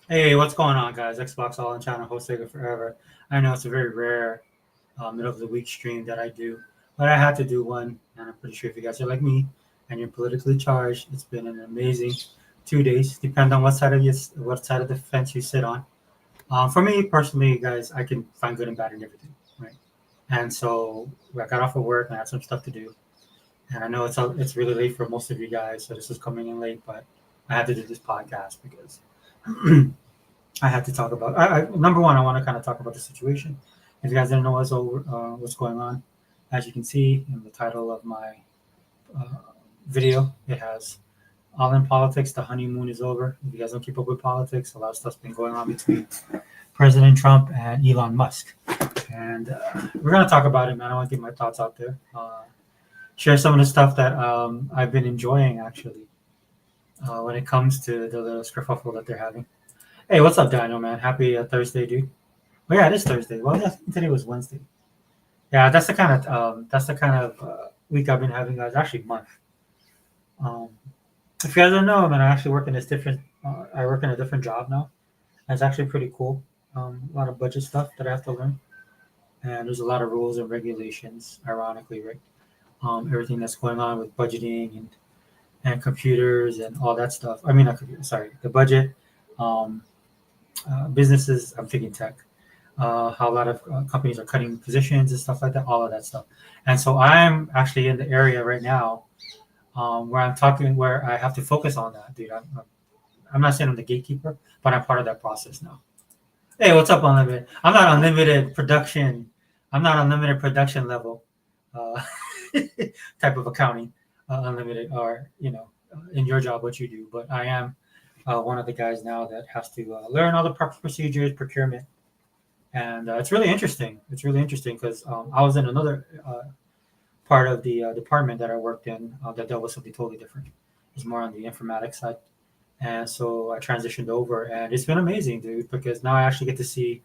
Hey, what's going on, guys? Xbox All in China, host Sega Forever. I know it's a very rare middle of the week stream that I do, but I had to do one, and I'm pretty sure if you guys are like me and you're politically charged, it's been an amazing 2 days. Depend on what side of the fence you sit on. For me personally, guys, I can find good and bad in everything, right? And so I got off of work and I had some stuff to do, and I know it's really late for most of you guys, so this is coming in late, but I had to do this podcast because. I had to talk about. Number one, I want to kind of talk about the situation. If you guys didn't know what's going on, as you can see in the title of my uh, video, it has all in politics. The honeymoon is over. If you guys don't keep up with politics, a lot of stuff's been going on between President Trump and Elon Musk, and we're gonna talk about it, man. I want to get my thoughts out there. Share some of the stuff that I've been enjoying actually when it comes to the little skerfuffle that they're having. Hey, what's up, Daniel, man? Happy Thursday, dude. Oh yeah, it is Thursday. Well, yeah, I think today was Wednesday. Yeah, that's the kind of week I've been having, guys. Actually, month. Um, if you guys don't know, man, I actually work in this different. I work in a different job now. And it's actually pretty cool. A lot of budget stuff that I have to learn, and there's a lot of rules and regulations. Ironically, right? Everything that's going on with budgeting and computers and all that stuff. I mean, not computer. Sorry, the budget. Um, Businesses. I'm thinking tech. How a lot of companies are cutting positions and stuff like that, all of that stuff. And so I'm actually in the area right now where I have to focus on that, dude. I'm not saying I'm the gatekeeper, but I'm part of that process now. Hey, what's up, Unlimited? I'm not unlimited production level uh, type of accounting, unlimited, or in your job what you do. But I am one of the guys now that has to learn all the proper procedures, procurement, and it's really interesting. It's really interesting because I was in another part of the department that I worked in that dealt with something totally different. It's more on the informatics side, and so I transitioned over, and it's been amazing, dude. Because now I actually get to see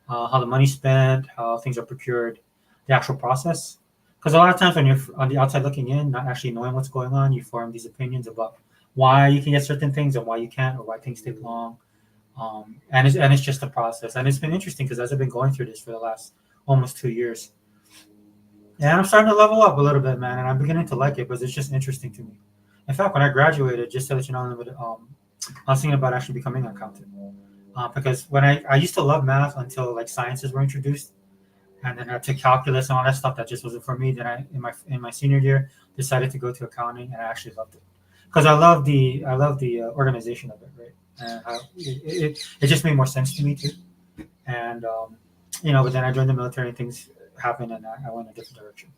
how the money's spent, how things are procured, the actual process. Because a lot of times when you're on the outside looking in, not actually knowing what's going on, you form these opinions about why you can get certain things and why you can't, or why things take long. And it's just a process, and it's been interesting because as I've been going through this for the last almost 2 years, and I'm starting to level up a little bit, man, and I'm beginning to like it because it's just interesting to me. In fact, when I graduated, just to let you know, I was thinking about actually becoming an accountant because when I used to love math until like sciences were introduced, and then I took calculus and all that stuff that just wasn't for me. Then I in my senior year decided to go to accounting, and I actually loved it because I love the organization of it, right? And it just made more sense to me too. And but then I joined the military and things happened, and I went a different direction.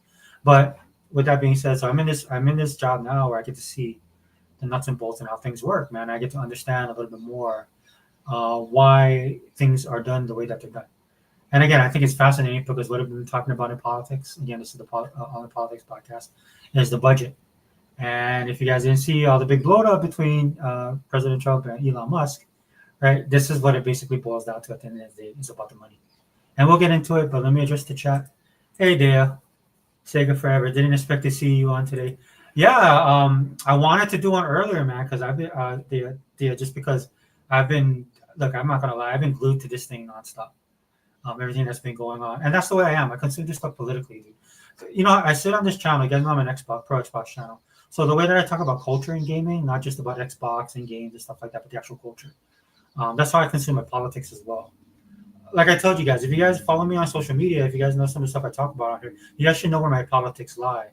But with that being said, so I'm in this job now where I get to see the nuts and bolts and how things work, man. I get to understand a little bit more why things are done the way that they're done. And again, I think it's fascinating because what I've been talking about in politics, again, this is on the politics podcast, is the budget. And if you guys didn't see all the big blow up between President Trump and Elon Musk, right? This is what it basically boils down to at the end of the day. It's about the money. And we'll get into it, but let me address the chat. Hey, Dale. Sega Forever. Didn't expect to see you on today. Yeah, I wanted to do one earlier, man, because I've been, just because I've been, look, I'm not going to lie, I've been glued to this thing nonstop. Everything that's been going on. And that's the way I am. I consider this stuff politically, dude. I sit on this channel, again, I'm an Xbox, Pro Xbox channel. So the way that I talk about culture in gaming, not just about Xbox and games and stuff like that, but the actual culture. That's how I consume my politics as well. Like I told you guys, if you guys follow me on social media, if you guys know some of the stuff I talk about on here, you guys should know where my politics lie.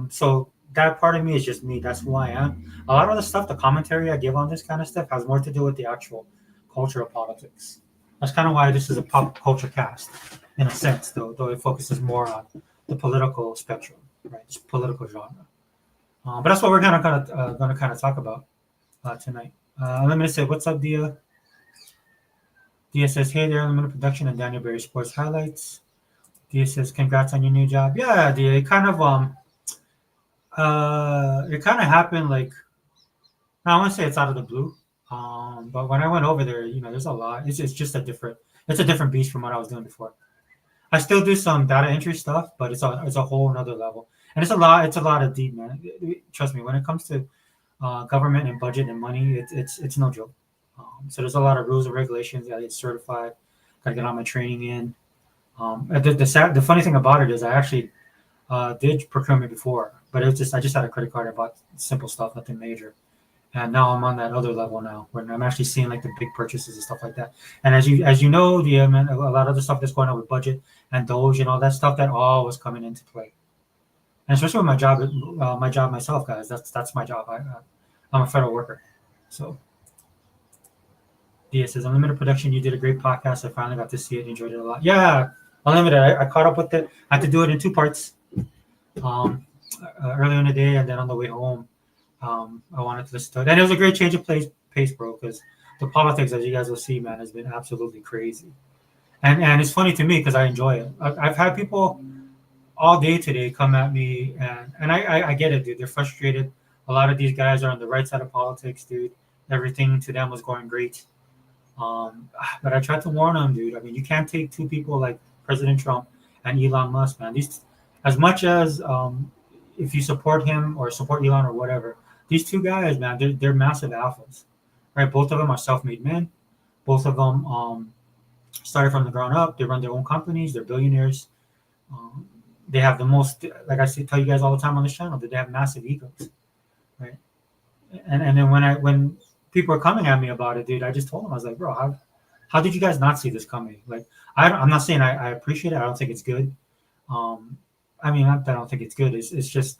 So that part of me is just me. That's who I am. A lot of the stuff, the commentary I give on this kind of stuff, has more to do with the actual culture of politics. That's kind of why this is a pop culture cast, in a sense, though it focuses more on the political spectrum, right? It's political genre. But that's what we're gonna talk about tonight. Let me say, what's up, Dia? Dia says, hey there, Limited Production and Daniel Berry Sports Highlights. Dia says, congrats on your new job. Yeah, Dia, it kind of happened like, I want to say it's out of the blue. But when I went over there, there's a lot. It's a different beast from what I was doing before. I still do some data entry stuff, but it's a whole another level, and it's a lot of deep, man. Trust me, when it comes to government and budget and money, it's no joke. So there's a lot of rules and regulations. Got to get certified. Got to get all my training in. The funny thing about it is I actually did procurement before, but it was just I just had a credit card. I bought simple stuff, nothing major. And now I'm on that other level now, where I'm actually seeing like the big purchases and stuff like that. And as you know, a lot of the stuff that's going on with budget and Doge and all that stuff, that all was coming into play. And especially with my job myself, guys. That's my job. I'm a federal worker, so. Dia says, Unlimited Production, you did a great podcast. I finally got to see it. Enjoyed it a lot. Yeah, Unlimited. I caught up with it. I had to do it in two parts. Earlier in the day and then on the way home, I wanted to listen to it. And it was a great change of pace, bro, because the politics, as you guys will see, man, has been absolutely crazy. And it's funny to me because I enjoy it. I've had people all day today come at me, and I get it, dude. They're frustrated. A lot of these guys are on the right side of politics, dude. Everything to them was going great. But I tried to warn them, dude. I mean, you can't take two people like President Trump and Elon Musk, man. These, as much as if you support him or support Elon or whatever, these two guys, man, they're massive alphas, right? Both of them are self-made men. Both of them started from the ground up. They run their own companies. They're billionaires. They have the most, like tell you guys all the time on this channel, that they have massive egos, right? And then when people are coming at me about it, dude, I just told them, I was like, bro, how did you guys not see this coming? Like, I'm not saying I appreciate it. I don't think it's good. I mean, not that I don't think it's good. It's just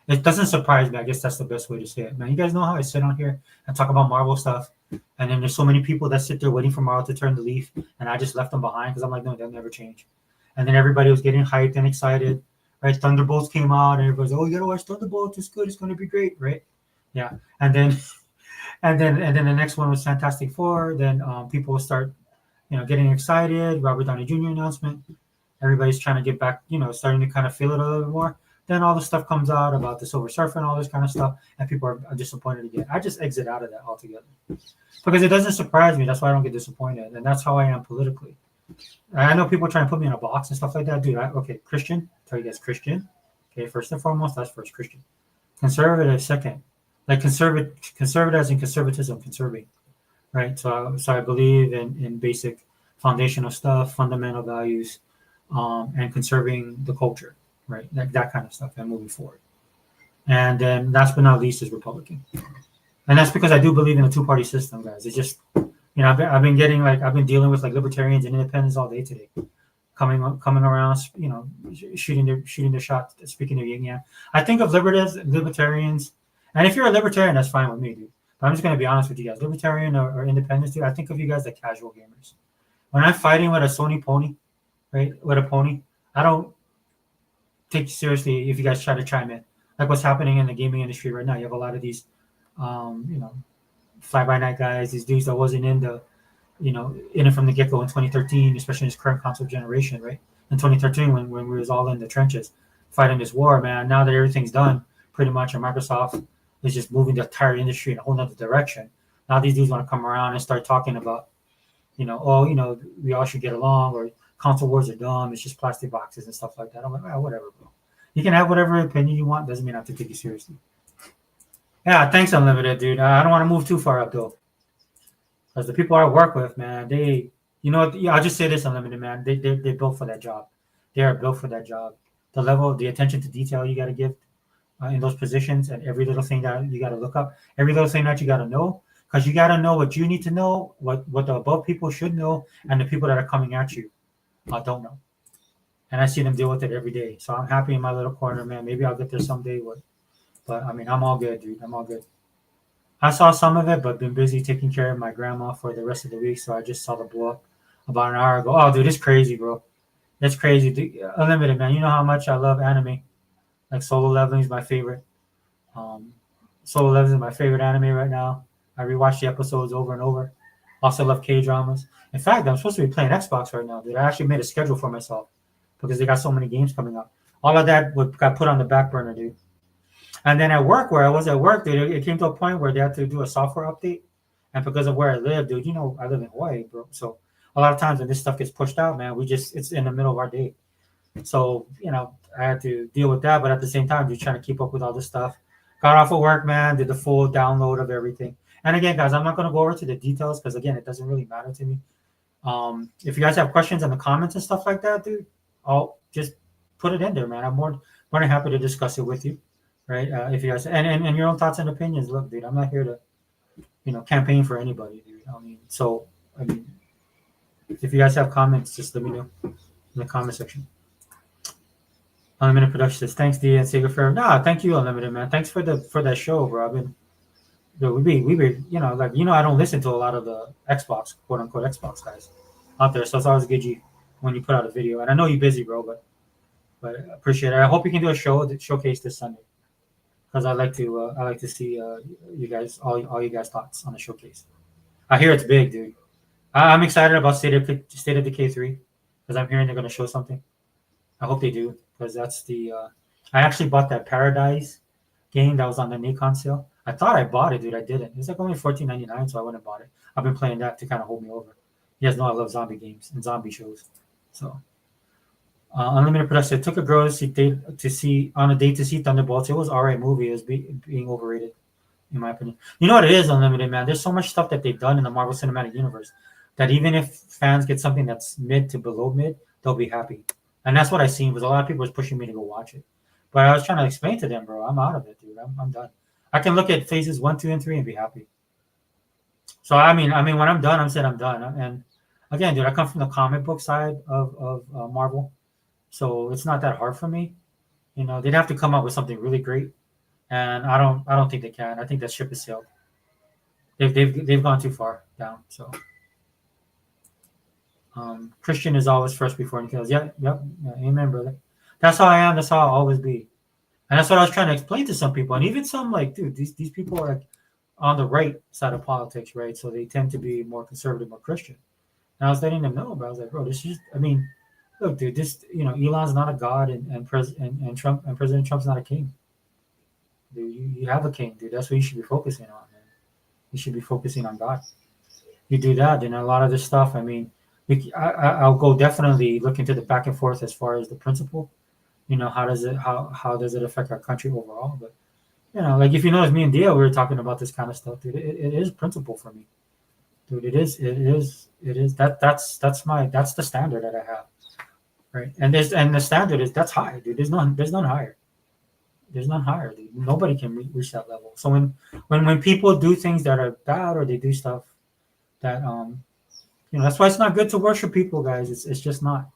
it doesn't surprise me. I guess that's the best way to say it, man. You guys know how I sit on here and talk about Marvel stuff, and then there's so many people that sit there waiting for Marvel to turn the leaf, and I just left them behind because I'm like, no, they'll never change. And then everybody was getting hyped and excited, right? Thunderbolts came out, and everybody's, oh, you gotta watch Thunderbolts. It's good. It's going to be great, right? Yeah. And then the next one was Fantastic Four. Then people will start, getting excited. Robert Downey Jr. announcement. Everybody's trying to get back, starting to kind of feel it a little bit more. Then all the stuff comes out about the Silver Surfer and all this kind of stuff, and people are disappointed again. I just exit out of that altogether because it doesn't surprise me. That's why I don't get disappointed, and that's how I am politically. I know people trying to put me in a box and stuff like that, dude. Okay, Christian. Tell you guys, Christian. Okay, first and foremost, that's first Christian. Conservative second, like conservative as in conservatism, conserving, right? So I believe in basic foundational stuff, fundamental values, and conserving the culture, right? That kind of stuff, and moving forward. And then last but not least is Republican, and that's because I do believe in a two-party system, guys. It's just, I've been dealing with like libertarians and independents all day today, coming around, shooting their shot, speaking their yin yang. I think of libertarians, and if you're a libertarian, that's fine with me, dude. But I'm just gonna be honest with you guys, libertarian or independents, dude. I think of you guys like casual gamers. When I'm fighting with a Sony pony, right, with a pony, I don't take you seriously if you guys try to chime in. Like what's happening in the gaming industry right now. You have a lot of these, fly-by-night guys, these dudes that wasn't in it from the get-go in 2013, especially in this current console generation, right? In 2013, when we was all in the trenches fighting this war, man. Now that everything's done, pretty much, and Microsoft is just moving the entire industry in a whole nother direction. Now these dudes want to come around and start talking about, we all should get along, or console wars are dumb. It's just plastic boxes and stuff like that. I'm like, whatever, bro. You can have whatever opinion you want. Doesn't mean I have to take you seriously. Yeah, thanks, Unlimited, dude. I don't want to move too far up, though. Because the people I work with, man, I'll just say this, Unlimited, man. They're built for that job. They are built for that job. The level of the attention to detail you got to give in those positions, and every little thing that you got to look up, every little thing that you got to know, because you got to know what you need to know, what the above people should know, and the people that are coming at you don't know. And I see them deal with it every day. So I'm happy in my little corner, man. Maybe I'll get there someday. But I mean, I'm all good, dude. I'm all good. I saw some of it, but been busy taking care of my grandma for the rest of the week. So I just saw the blow up about an hour ago. Oh, dude, it's crazy, bro. It's crazy. Dude, Unlimited, man. You know how much I love anime. Like Solo Leveling is my favorite. Solo Leveling is my favorite anime right now. I rewatch the episodes over and over. Also love K-dramas. In fact, I'm supposed to be playing Xbox right now, dude. I actually made a schedule for myself because they got so many games coming up. All of that got put on the back burner, dude. And then at work, where I was at work, dude, it came to a point where they had to do a software update. And because of where I live, dude, I live in Hawaii, bro. So a lot of times when this stuff gets pushed out, man, it's in the middle of our day. So, I had to deal with that. But at the same time, you're trying to keep up with all this stuff. got off of work, man. Did the full download of everything. And again, guys, I'm not going to go over to the details because again, it doesn't really matter to me. If you guys have questions in the comments and stuff like that, dude, I'll just put it in there, man. I'm more than happy to discuss it with you, right? If you guys and your own thoughts and opinions. Look, dude, I'm not here to campaign for anybody, dude. I mean, if you guys have comments, just let me know in the comment section. Unlimited Production says, thanks, D and Sega Fair. Nah, thank you, Unlimited, man. Thanks for that show, bro. I've been, we be, I don't listen to a lot of the Xbox, quote unquote Xbox guys out there. So it's always good when you put out a video. And I know you're busy, bro, but I appreciate it. I hope you can do a showcase this Sunday. Because I like to see you guys, all you guys' thoughts on the showcase. I hear it's big, dude. I'm excited about State of Decay 3 because I'm hearing they're going to show something. I hope they do because that's the. I actually bought that Paradise game that was on the Nikon sale. I thought I bought it, dude. I didn't. It was like only $14.99, so I went and bought it. I've been playing that to kind of hold me over. You guys know I love zombie games and zombie shows. So, Unlimited Production took a girl to see on a date to see Thunderbolts. It was an alright movie. It was being overrated, in my opinion. You know what it is, Unlimited, man. There's so much stuff that they've done in the Marvel Cinematic Universe that even if fans get something that's mid to below mid, they'll be happy. And that's what I seen. Was a lot of people was pushing me to go watch it, but I was trying to explain to them, bro. I'm out of it, dude. I'm done. I can look at phases 1, 2, and 3 and be happy. So I mean, when I'm done, I'm done. And again, dude, I come from the comic book side of Marvel, so it's not that hard for me. They'd have to come up with something really great, and I don't think they can. I think that ship has sailed. They've gone too far down. So. Christian is always first before anything else. Yep, amen, brother. That's how I am. That's how I'll always be. And that's what I was trying to explain to some people. And even some, like, dude, these people are on the right side of politics, right? So they tend to be more conservative or Christian. And I was letting them know, but I was like, bro, this is, look, dude, Elon's not a god and President Trump's not a king. Dude, you have a king, dude. That's what you should be focusing on, man. You should be focusing on God. You do that, then a lot of this stuff, I'll go definitely look into the back and forth as far as the principle. How does it affect our country overall? But like if you notice, me and Dia, we were talking about this kind of stuff, dude. It is principle for me, dude. It is. That's the standard that I have, right? And the standard is that's high, dude. There's none higher. There's none higher, dude. Nobody can reach that level. So when people do things that are bad or they do stuff that that's why it's not good to worship people, guys. It's just not.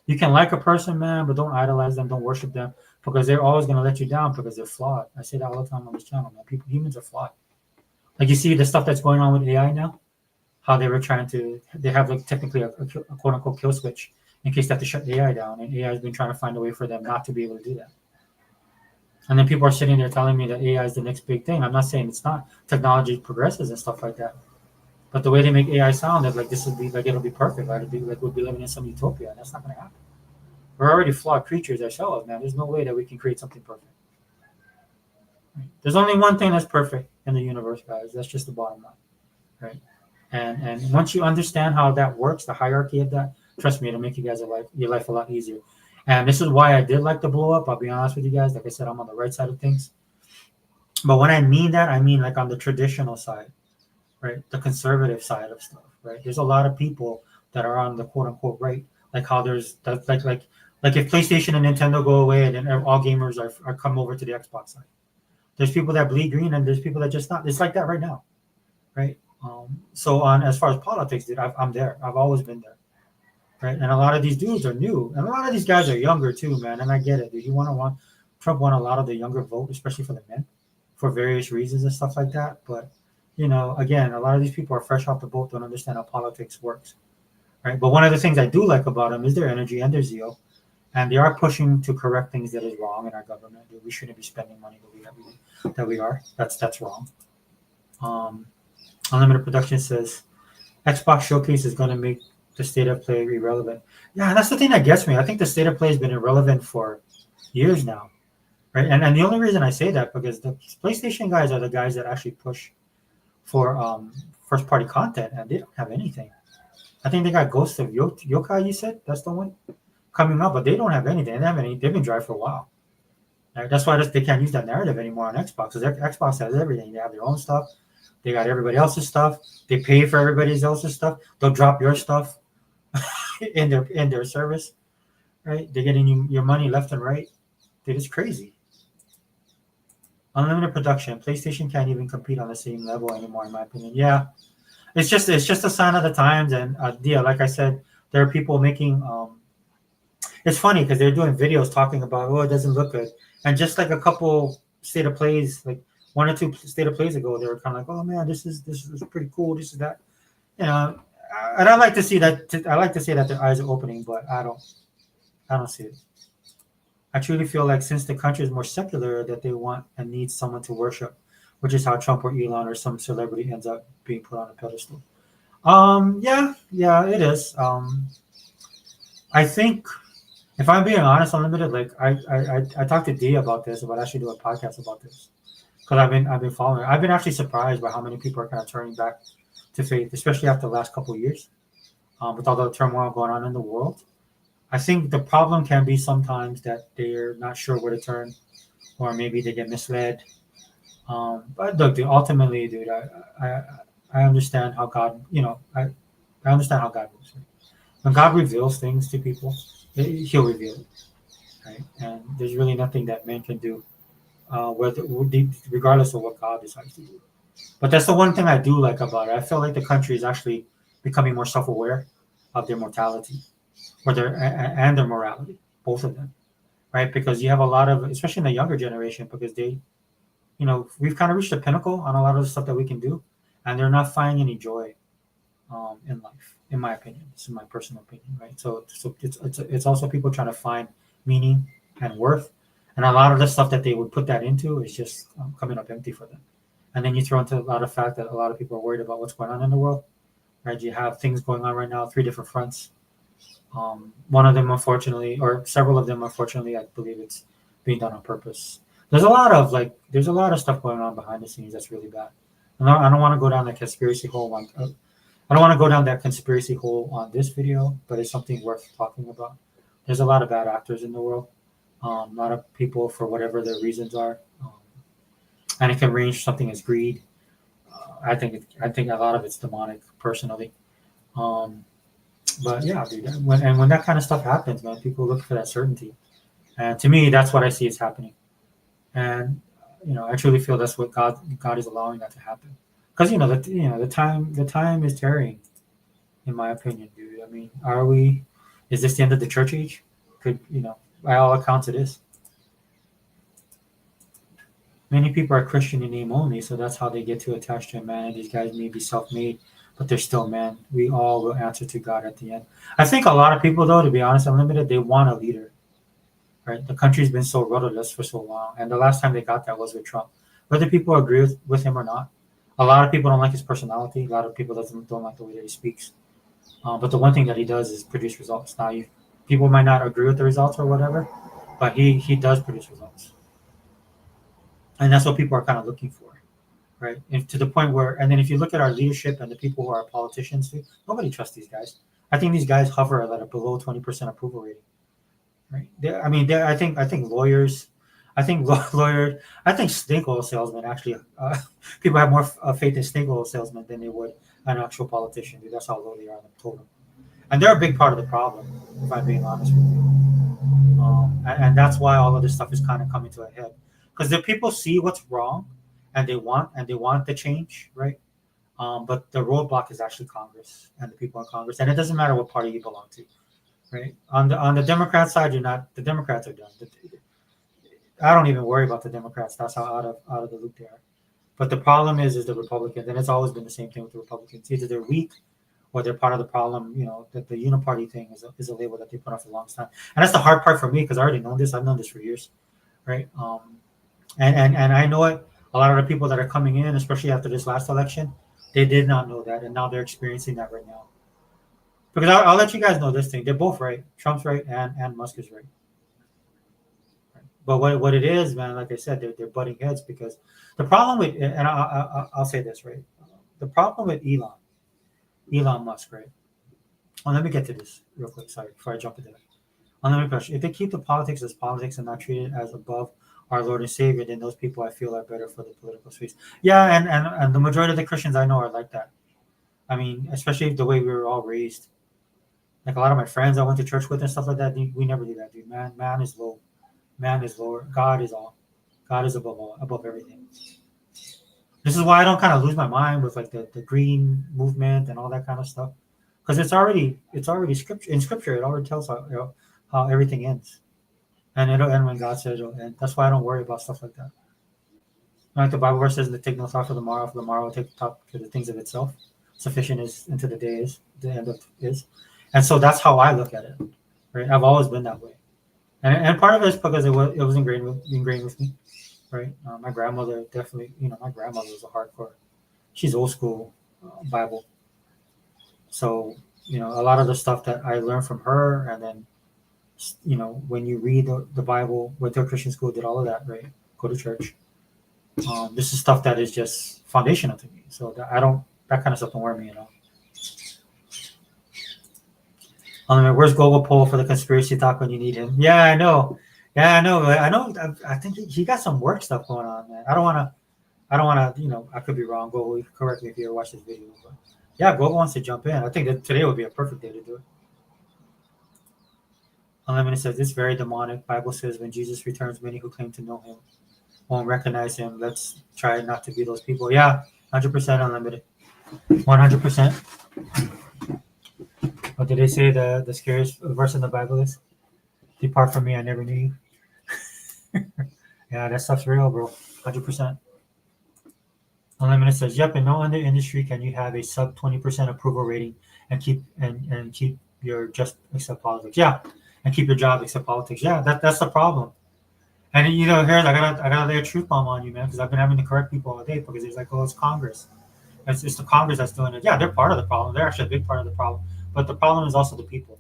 You can like a person, man, but don't idolize them. Don't worship them because they're always going to let you down because they're flawed. I say that all the time on this channel, man. Humans are flawed. Like you see the stuff that's going on with AI now, how they have like technically a quote unquote kill switch in case they have to shut the AI down. And AI has been trying to find a way for them not to be able to do that. And then people are sitting there telling me that AI is the next big thing. I'm not saying it's not. Technology progresses and stuff like that. But the way they make AI sound is like this would be like it'll be perfect. Right? It'll be like we'll be living in some utopia, and that's not going to happen. We're already flawed creatures ourselves, man. There's no way that we can create something perfect. Right? There's only one thing that's perfect in the universe, guys. That's just the bottom line, right? And once you understand how that works, the hierarchy of that, trust me, it'll make you guys your life a lot easier. And this is why I did like to blow up. I'll be honest with you guys. Like I said, I'm on the right side of things. But when I mean that, I mean like on the traditional side. Right, the conservative side of stuff. Right, there's a lot of people that are on the quote unquote right, like how there's that like if PlayStation and Nintendo go away, and then all gamers are come over to the Xbox side. There's people that bleed green, and there's people that just not. It's like that right now, right? So on as far as politics, dude, I'm there. I've always been there, right? And a lot of these dudes are new, and a lot of these guys are younger too, man. And I get it, dude. Trump won a lot of the younger vote, especially for the men, for various reasons and stuff like that, but. Again, a lot of these people are fresh off the boat, don't understand how politics works, right? But one of the things I do like about them is their energy and their zeal, and they are pushing to correct things that is wrong in our government. We shouldn't be spending money that we are. That's wrong. Unlimited Production says Xbox Showcase is going to make the state of play irrelevant. Yeah, that's the thing that gets me. I think the state of play has been irrelevant for years now, right? And the only reason I say that because the PlayStation guys are the guys that actually push for first party content, and they don't have anything. I think they got Ghost of Yokai, you said? That's the one coming up, but they don't have anything. They've been dry for a while. Right? That's why they can't use that narrative anymore on Xbox. Because Xbox has everything. They have their own stuff. They got everybody else's stuff. They pay for everybody else's stuff. They'll drop your stuff in their service. Right? They're getting your money left and right. Dude, it's crazy. Unlimited production. PlayStation can't even compete on the same level anymore, in my opinion. Yeah, it's just a sign of the times. And yeah, like I said, there are people making. It's funny because they're doing videos talking about, oh, it doesn't look good, and just like a couple state of plays, like one or two state of plays ago, they were kind of like, oh man, this is pretty cool. This is that, you know. And I like to see that. I like to see that their eyes are opening, but I don't see it. I truly feel like since the country is more secular, that they want and need someone to worship, which is how Trump or Elon or some celebrity ends up being put on a pedestal. Yeah, it is. I think if I'm being honest, Unlimited, like I talked to D about this, about actually doing a podcast about this because I've been following. I've been actually surprised by how many people are kind of turning back to faith, especially after the last couple of years, with all the turmoil going on in the world. I think the problem can be sometimes that they're not sure where to turn, or maybe they get misled. But look, dude, ultimately, dude, I I understand how God, I understand how God moves. Right? When God reveals things to people, He'll reveal it, right? And there's really nothing that man can do, whether regardless of what God decides to do. But that's the one thing I do like about it. I feel like the country is actually becoming more self-aware of their mortality, or and their morality, both of them, right? Because you have a lot of, especially in the younger generation, because we've kind of reached a pinnacle on a lot of the stuff that we can do, and they're not finding any joy in life, in my opinion. This is my personal opinion, right? So it's also people trying to find meaning and worth, and a lot of the stuff that they would put that into is just coming up empty for them. And then you throw into a lot of fact that a lot of people are worried about what's going on in the world, right? You have things going on right now, three different fronts. One of them, unfortunately, or several of them, unfortunately, I believe it's being done on purpose. There's a lot of stuff going on behind the scenes that's really bad. I don't want to go down that conspiracy hole. I don't want to go down that conspiracy hole on this video, but it's something worth talking about. There's a lot of bad actors in the world. A lot of people for whatever their reasons are, and it can range something as greed. I think a lot of it's demonic, personally. Um, but yeah, dude, when that kind of stuff happens, man, people look for that certainty, and to me, that's what I see is happening. And I truly feel that's what God is allowing that to happen, because the time is tearing, in my opinion, dude. I mean, are we? Is this the end of the church age? By all accounts, it is. Many people are Christian in name only, so that's how they get too attached to a man. And these guys may be self-made, but they're still men. We all will answer to God at the end. I think a lot of people, though, to be honest, Unlimited, they want a leader, right? The country's been so rudderless for so long, and the last time they got that was with Trump. Whether people agree with him or not, a lot of people don't like his personality. A lot of people don't like the way that he speaks. But the one thing that he does is produce results. Now, people might not agree with the results or whatever, but he does produce results, and that's what people are kind of looking for, right? And to the point where, and then if you look at our leadership and the people who are politicians, nobody trusts these guys. I think these guys hover at a below 20% approval rating, right? I think lawyers, I think lawyers, I think snake oil salesmen actually, people have more faith in snake oil salesmen than they would an actual politician. Dude, that's how low they are on the totem, and they're a big part of the problem, if I'm being honest with you. And that's why all of this stuff is kind of coming to a head, because the people see what's wrong, and they want the change, right? But the roadblock is actually Congress and the people in Congress, and it doesn't matter what party you belong to, right? On the Democrat side, you're not. The Democrats are done. I don't even worry about the Democrats. That's how out of the loop they are. But the problem is the Republicans, and it's always been the same thing with the Republicans. Either they're weak or they're part of the problem. That the uniparty thing is a label that they put on for a long time, and that's the hard part for me because I already know this. I've known this for years, right? And I know it. A lot of the people that are coming in, especially after this last election, they did not know that, and now they're experiencing that right now. Because I'll let you guys know this thing. They're both right. Trump's right, and Musk is right. But what it is, man, like I said, they're butting heads because the problem with, and I'll say this, right? The problem with Elon Musk, right? Well, let me get to this real quick. Sorry, before I jump into that. Another question: if they keep the politics as politics and not treat it as above our Lord and Savior, then those people I feel are better for the political space. Yeah, and the majority of the Christians I know are like that. I mean, especially the way we were all raised. Like a lot of my friends I went to church with and stuff like that, we never do that, dude. Man is low. Man is lower. God is all. God is above all, above everything. This is why I don't kind of lose my mind with like the green movement and all that kind of stuff, because it's already scripture in scripture. It already tells how everything ends, and it'll end when God says it'll end. That's why I don't worry about stuff like that. Like the Bible verse says, "To take no thought for the morrow will take thought for the things of itself. Sufficient is into the day is the end of is," and so that's how I look at it. Right, I've always been that way, and part of it is because it was ingrained with me. Right, my grandmother definitely. My grandmother was a hardcore. She's old school Bible, so a lot of the stuff that I learned from her, and then when you read the Bible, went to a Christian school, did all of that, right? Go to church. This is stuff that is just foundational to me. So that kind of stuff don't worry me at all. Where's Global Pole for the conspiracy talk when you need him? Yeah, I know. Yeah, I know. I think he got some work stuff going on, man. I don't want to. I could be wrong. Global, correct me if you ever watch this video. But yeah, Global wants to jump in. I think that today would be a perfect day to do it. Unlimited says it's very demonic. Bible says when Jesus returns, many who claim to know him won't recognize him. Let's try not to be those people. Yeah, 100% unlimited. 100%. What did they say the scariest verse in the Bible is? Depart from me, I never knew you. Yeah, that stuff's real, bro. 100%. Unlimited says, yep, in no other industry can you have a sub 20% approval rating and keep your just except politics. Yeah, and keep your job except politics. Yeah, that's the problem. And here I gotta lay a truth bomb on you, man, because I've been having to correct people all day because it's like, oh, it's Congress. It's the Congress that's doing it. Yeah, they're part of the problem. They're actually a big part of the problem. But the problem is also the people.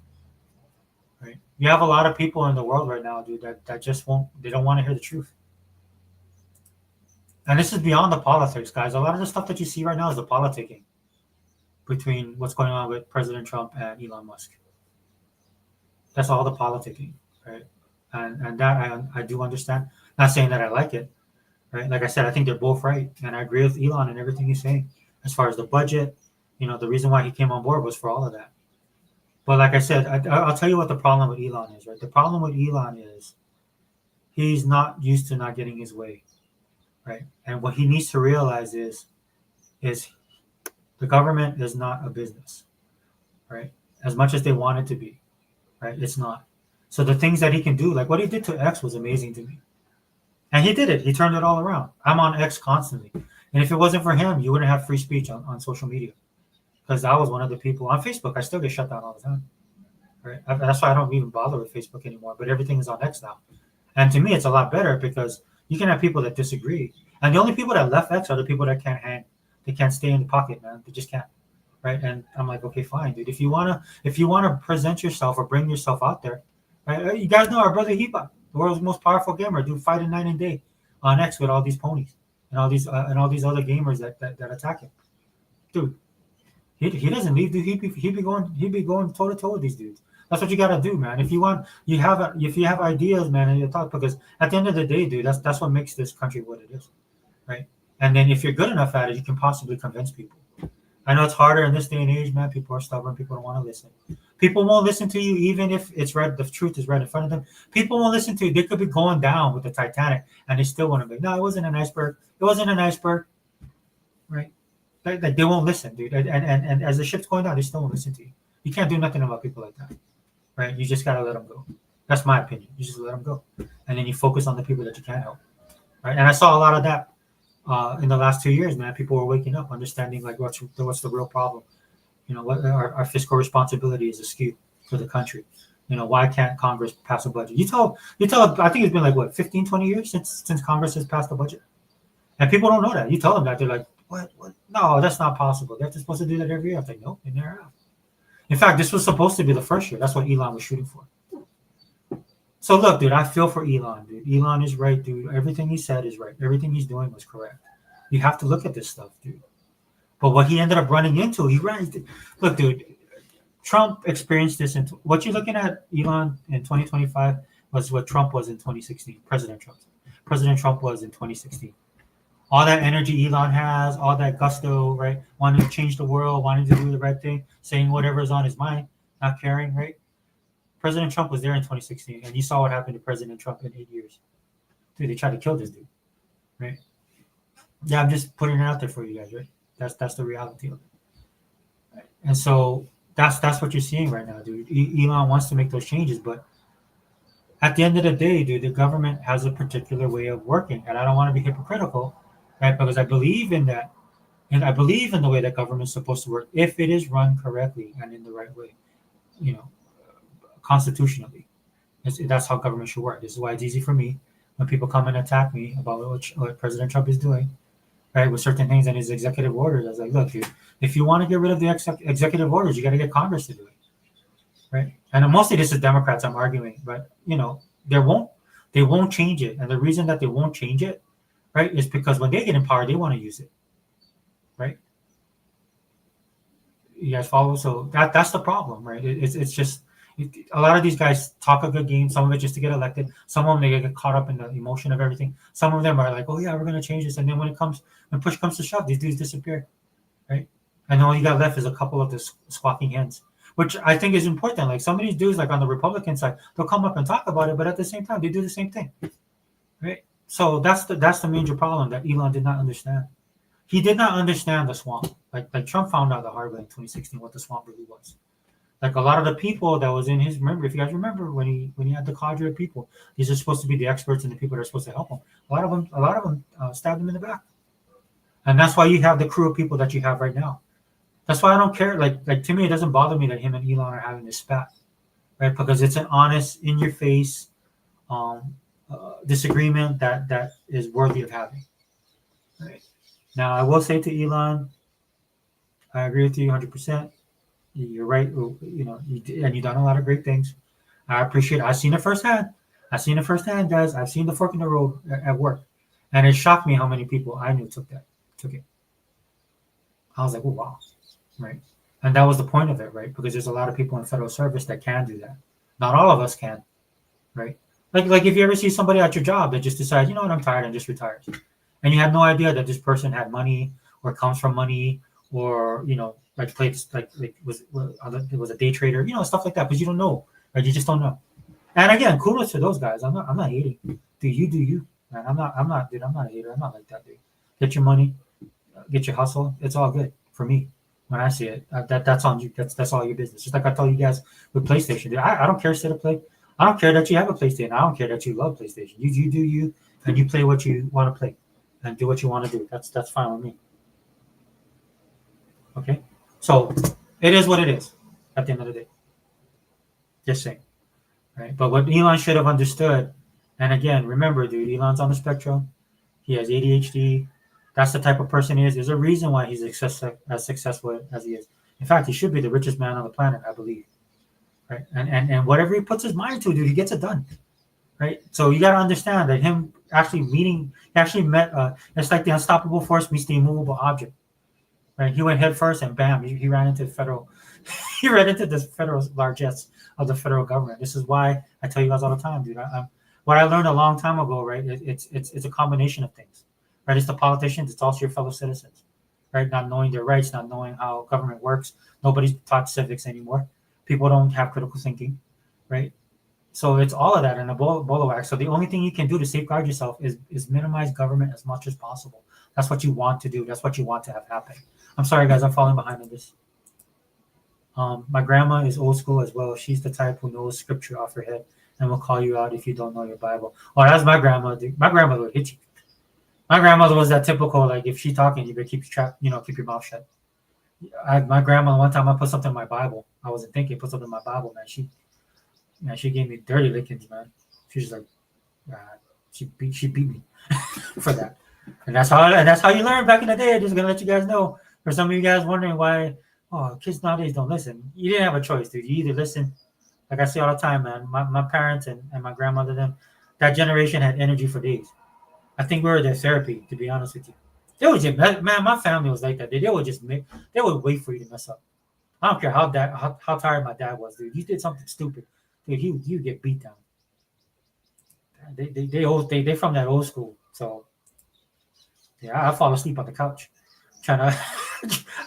Right? You have a lot of people in the world right now, dude, that just they don't want to hear the truth. And this is beyond the politics, guys. A lot of the stuff that you see right now is the politicking between what's going on with President Trump and Elon Musk. That's all the politicking, right? And that I do understand. Not saying that I like it, right? Like I said, I think they're both right, and I agree with Elon and everything he's saying as far as the budget. The reason why he came on board was for all of that. But like I said, I'll tell you what the problem with Elon is, right? The problem with Elon is he's not used to not getting his way, right? And what he needs to realize is the government is not a business, right? As much as they want it to be, right? It's not. So the things that he can do, like what he did to X was amazing to me. And he did it. He turned it all around. I'm on X constantly. And if it wasn't for him, you wouldn't have free speech on social media. Because I was one of the people on Facebook. I still get shut down all the time. Right? That's why I don't even bother with Facebook anymore. But everything is on X now. And to me, it's a lot better because you can have people that disagree. And the only people that left X are the people that can't hang. They can't stay in the pocket, man. They just can't. Right? And I'm like, okay, fine, dude. If you wanna present yourself or bring yourself out there, right? You guys know our brother Hiba, the world's most powerful gamer, dude, fighting night and day on X with all these ponies and all these other gamers that attack him, dude. He doesn't leave, dude. He'd be going toe to toe with these dudes. That's what you gotta do, man. If you have ideas, man, and you talk, because at the end of the day, dude, that's what makes this country what it is, right? And then if you're good enough at it, you can possibly convince people. I know it's harder in this day and age, man. People are stubborn. People don't want to listen. People won't listen to you even if it's right. The truth is right in front of them. People won't listen to you. They could be going down with the Titanic, and they still want to be. No, it wasn't an iceberg. It wasn't an iceberg, right? Like they won't listen, dude. And as the ship's going down, they still won't listen to you. You can't do nothing about people like that, right? You just gotta let them go. That's my opinion. You just let them go, and then you focus on the people that you can help, right? And I saw a lot of that in the last 2 years, man. People were waking up, understanding like what's the real problem. What our fiscal responsibility is askew for the country. Why can't Congress pass a budget? You tell. I think it's been like what 15, 20 years since Congress has passed a budget, and people don't know that. You tell them that, they're like, what? No, that's not possible. They're supposed to do that every year. I'm like, nope, they never have. In fact, this was supposed to be the first year. That's what Elon was shooting for. So look, dude, I feel for Elon, dude. Elon is right, dude. Everything he said is right. Everything he's doing was correct. You have to look at this stuff, dude. But what he ended up running into, look, dude, Trump experienced this. What you're looking at, Elon, in 2025 was what Trump was in 2016, President Trump. President Trump was in 2016. All that energy Elon has, all that gusto, right? Wanting to change the world, wanting to do the right thing, saying whatever is on his mind, not caring, right? President Trump was there in 2016, and you saw what happened to President Trump in 8 years. Dude, they tried to kill this dude, right? Yeah, I'm just putting it out there for you guys, right? That's the reality of it. Right? And so that's what you're seeing right now, dude. Elon wants to make those changes, but at the end of the day, dude, the government has a particular way of working, and I don't want to be hypocritical, right? Because I believe in that, and I believe in the way that government's supposed to work if it is run correctly and in the right way, you know, constitutionally. That's how government should work. This is why it's easy for me when people come and attack me about what President Trump is doing, right, with certain things and his executive orders. I was like, look, dude, if you want to get rid of the executive orders, you got to get Congress to do it, right? And mostly this is Democrats I'm arguing, but they won't change it, and the reason that they won't change it, right, is because when they get in power, they want to use it, right? You guys follow? So that's the problem, right? It's just a lot of these guys talk a good game. Some of it just to get elected. Some of them they get caught up in the emotion of everything. Some of them are like, oh yeah, we're gonna change this, and then when push comes to shove, these dudes disappear, right? And all you got left is a couple of the squawking hens, which I think is important. Like some of these dudes, like on the Republican side, they'll come up and talk about it, but at the same time, they do the same thing, right? So that's the major problem that Elon did not understand. He did not understand the swamp. Like Trump found out the hard way in 2016 what the swamp really was. Like a lot of the people that was in his, remember, if you guys remember when he had the cadre of people, these are supposed to be the experts and the people that are supposed to help him. A lot of them stabbed him in the back, and that's why you have the crew of people that you have right now. That's why I don't care. Like to me, it doesn't bother me that him and Elon are having this spat, right? Because it's an honest, in your face disagreement that is worthy of having. Right? Now, I will say to Elon, I agree with you 100%. You're right. You've done a lot of great things. I appreciate it. I've seen it firsthand. Guys. I've seen the fork in the road at work, and it shocked me how many people I knew took it. I was like, oh wow, right? And that was the point of it, right? Because there's a lot of people in federal service that can do that. Not all of us can, right? Like if you ever see somebody at your job that just decides, you know what, I'm tired and just retires, and you have no idea that this person had money or comes from money or like played like was a day trader, stuff like that, because you don't know, right? You just don't know. And again, kudos to those guys. I'm not hating. Do you, man? I'm not a hater. I'm not like that, dude. Get your money, get your hustle. It's all good for me. When I see it, that's on you. That's all your business. Just like I told you guys with PlayStation, dude, I don't care state of play. I don't care that you have a PlayStation. I don't care that you love PlayStation. You do you, and you play what you want to play, and do what you want to do. That's fine with me. Okay, so it is what it is. At the end of the day, just saying, right? But what Elon should have understood, and again, remember, dude, Elon's on the spectrum. He has ADHD. That's the type of person he is. There's a reason why he's as successful as he is. In fact, he should be the richest man on the planet, I believe. Right? And whatever he puts his mind to, dude, he gets it done. Right? So you got to understand that him actually met, it's like the unstoppable force meets the immovable object. Right? He went head first and bam, he ran into he ran into the federal largesse of the federal government. This is why I tell you guys all the time, dude. What I learned a long time ago, right? It's a combination of things. Right? It's the politicians. It's also your fellow citizens, right? Not knowing their rights, not knowing how government works. Nobody's taught civics anymore. People don't have critical thinking, right? So it's all of that in a bowl of wax. So the only thing you can do to safeguard yourself is minimize government as much as possible. That's what you want to do. That's what you want to have happen. I'm sorry, guys. I'm falling behind on this. My grandma is old school as well. She's the type who knows scripture off her head and will call you out if you don't know your Bible. Oh, that's my grandma. My grandmother would hit you. My grandmother was that typical, like, if she's talking, you better keep your mouth shut. My grandma, one time I put something in my Bible. I wasn't thinking, put something in my Bible, man. She gave me dirty lickings, man. She was like, she beat me for that. And that's how you learn back in the day. I'm just gonna let you guys know. For some of you guys wondering why, kids nowadays don't listen. You didn't have a choice, dude. You either listen, like I say all the time, man. My parents and my grandmother, that generation had energy for days. I think we were their therapy, to be honest with you. They would just, man, my family was like that. They would wait for you to mess up. I don't care how tired my dad was, dude. You did something stupid, dude. You get beat down. They from that old school. So yeah, I fall asleep on the couch trying to.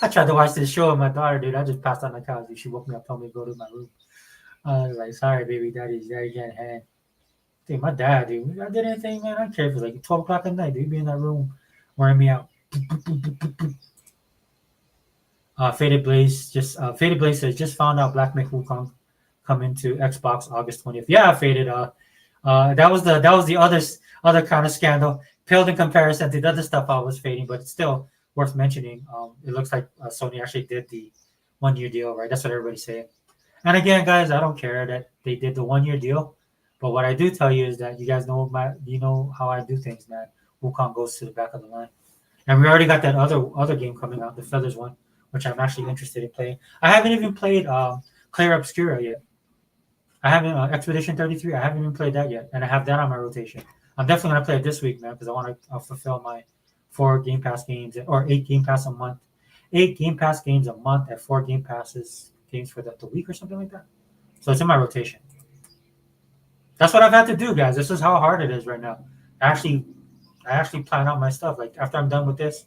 I tried to watch this show with my daughter, dude. I just passed on the couch. Dude. She woke me up, told me to go to my room. I was like, sorry, baby, daddy can't hang. Dude, my dad, dude, I did anything, man. I don't care if it was like 12 o'clock at night, dude. Be in that room wearing me out. Faded Blaze says just found out Black Myth Wukong coming to Xbox August 20th. Yeah, Faded. That was the other kind of scandal. Paled in comparison to the other stuff I was fading, but it's still worth mentioning. It looks like Sony actually did the 1 year deal, right? That's what everybody's saying. And again, guys, I don't care that they did the 1 year deal, but what I do tell you is that you guys know how I do things, man. Wukong goes to the back of the line, and we already got that other game coming out, the Feathers one, which I'm actually interested in playing. I haven't even played Clair Obscura yet. I haven't Expedition 33. I haven't even played that yet, and I have that on my rotation. I'm definitely gonna play it this week, man, because I want to fulfill my 4 Game Pass games or 8 Game Pass a month, 8 Game Pass games a month at 4 Game Passes games for the week or something like that. So it's in my rotation. That's what I've had to do, guys. This is how hard it is right now. I actually plan out my stuff. Like after I'm done with this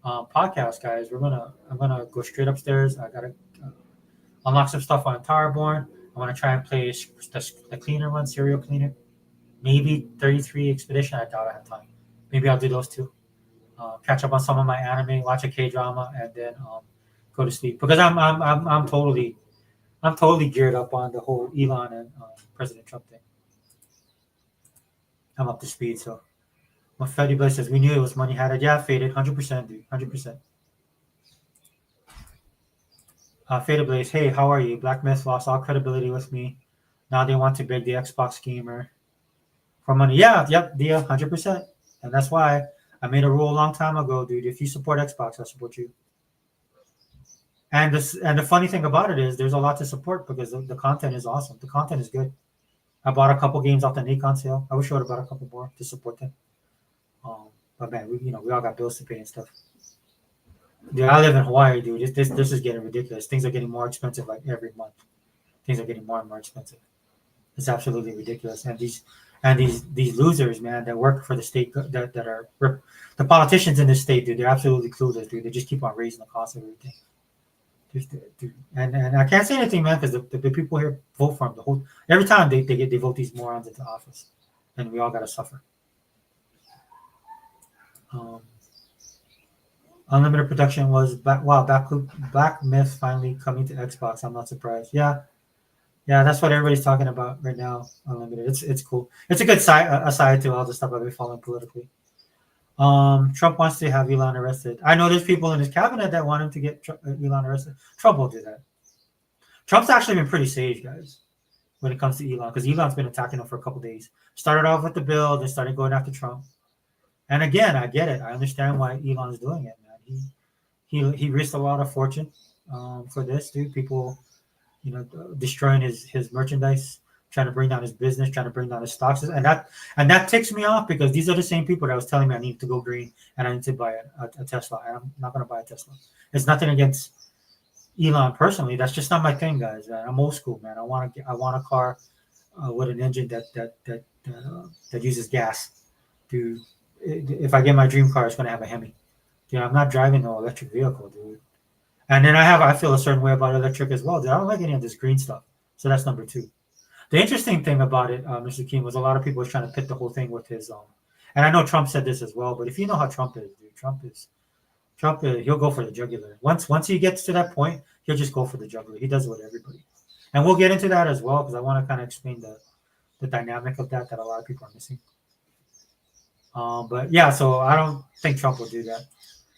podcast, guys, I'm gonna go straight upstairs. I gotta unlock some stuff on Towerborn. I want to try and play the cleaner one, Serial Cleaner. Maybe 33 Expedition. I doubt I have time. Maybe I'll do those two. Catch up on some of my anime, watch a K drama, and then go to sleep because I'm totally geared up on the whole Elon and President Trump thing. I'm up to speed. So, when Fetty Bliss says we knew it was money had it, yeah, faded 100%, dude, 100%. Faded Blaze, hey, how are you? Black Myth lost all credibility with me. Now they want to beg the Xbox gamer for money. Yeah, yep, Dia, 100%. And that's why I made a rule a long time ago, dude. If you support Xbox, I support you. And the funny thing about it is there's a lot to support because the content is awesome. The content is good. I bought a couple games off the Nikon sale. I wish I would have bought a couple more to support them. But man, we all got bills to pay and stuff. Dude, I live in Hawaii, dude. This is getting ridiculous. Things are getting more expensive like every month. Things are getting more and more expensive. It's absolutely ridiculous. And these losers, man, that work for the state, that are the politicians in this state, dude, they're absolutely clueless, dude. They just keep on raising the cost of everything. Dude, and I can't say anything, man, because the people here vote for them. Every time they vote these morons into office, and we all gotta suffer. Unlimited production was Black Myth finally coming to Xbox. I'm not surprised. Yeah, that's what everybody's talking about right now. Unlimited. It's cool. It's a good aside to all the stuff I've been following politically. Trump wants to have Elon arrested. I know there's people in his cabinet that want him to get Elon arrested. Trump will do that. Trump's actually been pretty sage, guys, when it comes to Elon, because Elon's been attacking him for a couple days. Started off with the bill, then started going after Trump. And again, I get it. I understand why Elon's doing it, man. He risked a lot of fortune for this, dude. People, destroying his merchandise, trying to bring down his business, trying to bring down his stocks, and that ticks me off because these are the same people that was telling me I need to go green and I need to buy a Tesla, and I'm not going to buy a Tesla. It's nothing against Elon personally. That's just not my thing, guys. Man. I'm old school, man. I want a car with an engine that uses gas. Dude, if I get my dream car, it's going to have a Hemi. I'm not driving no electric vehicle, dude. And then I feel a certain way about electric as well, dude. I don't like any of this green stuff. So that's number 2. The interesting thing about it, Mr. King, was a lot of people was trying to pit the whole thing with his and I know Trump said this as well, but if you know how Trump is, dude, he'll go for the jugular. Once he gets to that point, he'll just go for the jugular. He does it with everybody. And we'll get into that as well because I want to kind of explain the dynamic of that a lot of people are missing. But yeah, so I don't think Trump will do that.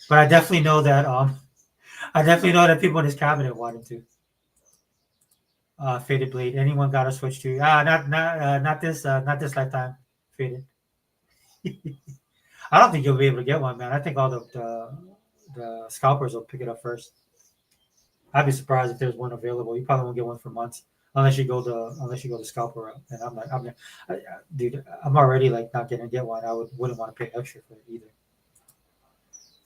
But I definitely know that people in his cabinet want him to. Faded Blade. Anyone got to switch to? Not this lifetime. Faded. I don't think you'll be able to get one, man. I think all the scalpers will pick it up first. I'd be surprised if there's one available. You probably won't get one for months unless you go the scalper route. And dude, I'm already like not gonna get one. I wouldn't want to pay extra for it either.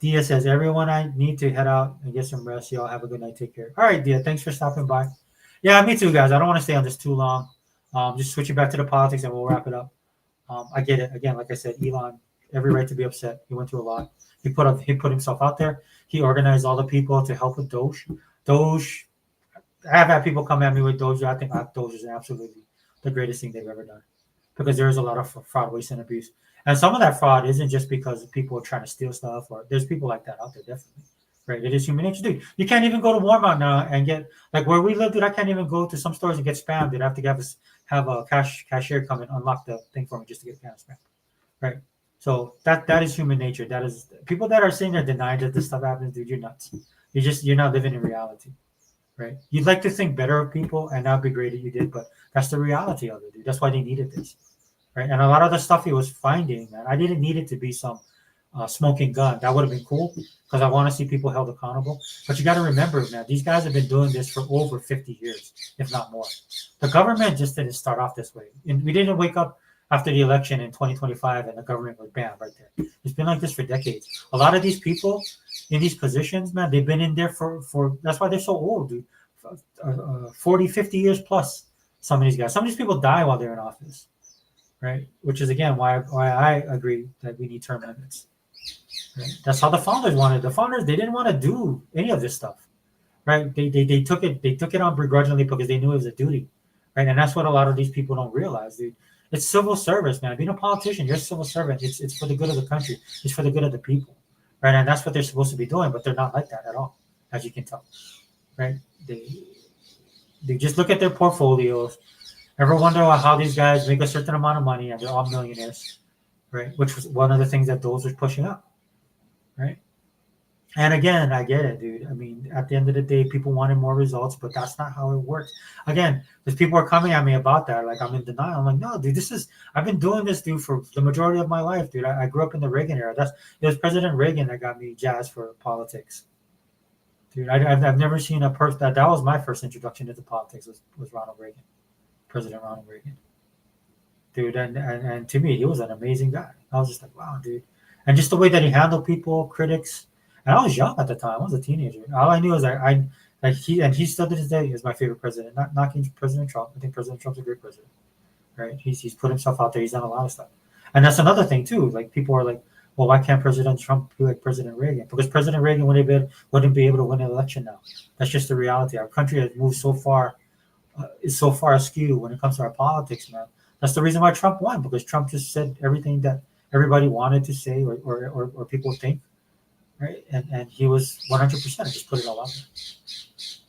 Dia says, everyone, I need to head out and get some rest. Y'all have a good night. Take care. All right, Dia. Thanks for stopping by. Yeah, me too, guys. I don't want to stay on this too long. Just switching back to the politics and we'll wrap it up. I get it. Again, like I said, Elon, every right to be upset. He went through a lot. He put himself out there. He organized all the people to help with Doge. Doge. I have had people come at me with Doge. I think Doge is absolutely the greatest thing they've ever done because there is a lot of fraud, waste, and abuse. And some of that fraud isn't just because people are trying to steal stuff, or there's people like that out there, definitely. Right? It is human nature, dude. You can't even go to Walmart now and get like where we live, dude. I can't even go to some stores and get spammed. Dude, I have to have a cashier come and unlock the thing for me just to get kind of spam. Right? So that is human nature. That is people that are sitting there denying that this stuff happens, dude. You're nuts. You're not living in reality. Right? You'd like to think better of people, and that'd be great if you did, but that's the reality of it, dude. That's why they needed this, right? And a lot of the stuff he was finding, man, I didn't need it to be some smoking gun. That would have been cool because I want to see people held accountable. But you got to remember, man, these guys have been doing this for over 50 years, if not more. The government just didn't start off this way. And we didn't wake up after the election in 2025 and the government was bam right there. It's been like this for decades. A lot of these people in these positions, man, they've been in there for that's why they're so old, dude. 40, 50 years plus. Some of these guys. Some of these people die while they're in office, right? Which is again why I agree that we need term limits. Right? That's how the founders wanted. The founders they didn't want to do any of this stuff, right? They took it on begrudgingly because they knew it was a duty, right? And that's what a lot of these people don't realize, dude. It's civil service, man. Being a politician, you're a civil servant. It's for the good of the country. It's for the good of the people, right? And that's what they're supposed to be doing, but they're not like that at all, as you can tell, right? They just look at their portfolios. Ever wonder how these guys make a certain amount of money and they're all millionaires, right? Which was one of the things that those was pushing up, right? And again, I get it, dude. I mean, at the end of the day, people wanted more results, but that's not how it works. Again, because people are coming at me about that, like I'm in denial. I'm like, no, dude, I've been doing this, dude, for the majority of my life, dude. I grew up in the Reagan era. It was President Reagan that got me jazzed for politics, dude. I've never seen a person that was my first introduction into politics was Ronald Reagan, President Ronald Reagan, dude. And to me, he was an amazing guy. I was just like, wow, dude, and just the way that he handled people, critics. And I was young at the time. I was a teenager. All I knew is he still to this day is my favorite president. Not knocking President Trump. I think President Trump's a great president, right? He's put himself out there. He's done a lot of stuff, and that's another thing too. Like people are like, well, why can't President Trump be like President Reagan? Because President Reagan wouldn't be able to win an election now. That's just the reality. Our country has moved so far, is so far askew when it comes to our politics, man. That's the reason why Trump won because Trump just said everything that everybody wanted to say or people think. Right, and he was 100%. Just put it all out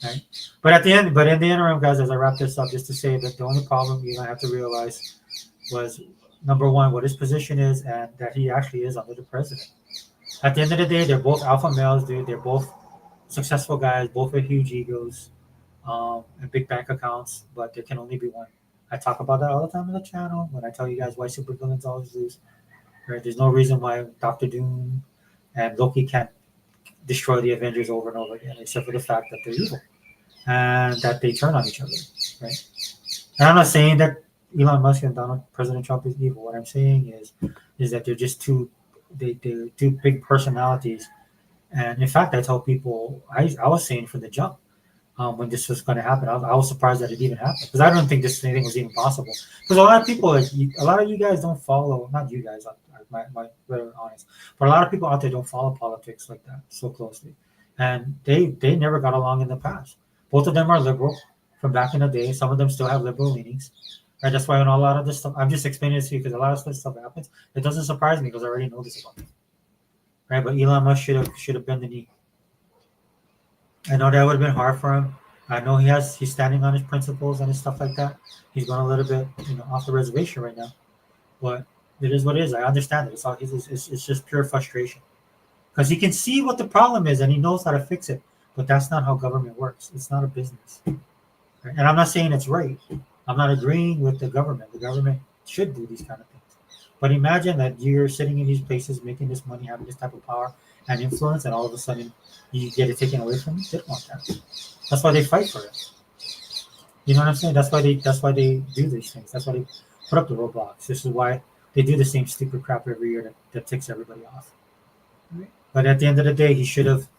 there, right? But in the interim, guys, as I wrap this up, just to say that the only problem you're gonna have to realize was number one, what his position is, and that he actually is under the president. At the end of the day, they're both alpha males, dude. They're both successful guys, both with huge egos, and big bank accounts. But there can only be one. I talk about that all the time on the channel when I tell you guys why supervillains always lose. Right? There's no reason why Doctor Doom and Loki can't destroy the Avengers over and over again, except for the fact that they're evil and that they turn on each other, right? And I'm not saying that Elon Musk and President Trump is evil. What I'm saying is that they're just they're two big personalities. And in fact, I tell people, I was saying from the jump when this was going to happen, I was surprised that it even happened because I don't think this anything was even possible. Because a lot of people, a lot of you guys don't follow, not you guys, my very honest, but a lot of people out there don't follow politics like that so closely, and they never got along in the past. Both of them are liberal from back in the day. Some of them still have liberal leanings, right? That's why when a lot of this stuff, I'm just explaining this to you because a lot of this stuff happens. It doesn't surprise me because I already know this about them, right? But Elon Musk should have bent the knee. I know that would have been hard for him. I know he's standing on his principles and his stuff like that. He's going a little bit off the reservation right now, but it is what it is. I understand it. It's just pure frustration because he can see what the problem is and he knows how to fix it. But that's not how government works. It's not a business. Right? And I'm not saying it's right. I'm not agreeing with the government. The government should do these kind of things. But imagine that you're sitting in these places, making this money, having this type of power and influence, and all of a sudden you get it taken away from you. They don't want that. That's why they fight for it. You know what I'm saying? That's why they do these things. That's why they put up the roadblocks. This is why they do the same stupid crap every year that ticks everybody off. Right? But at the end of the day, he should have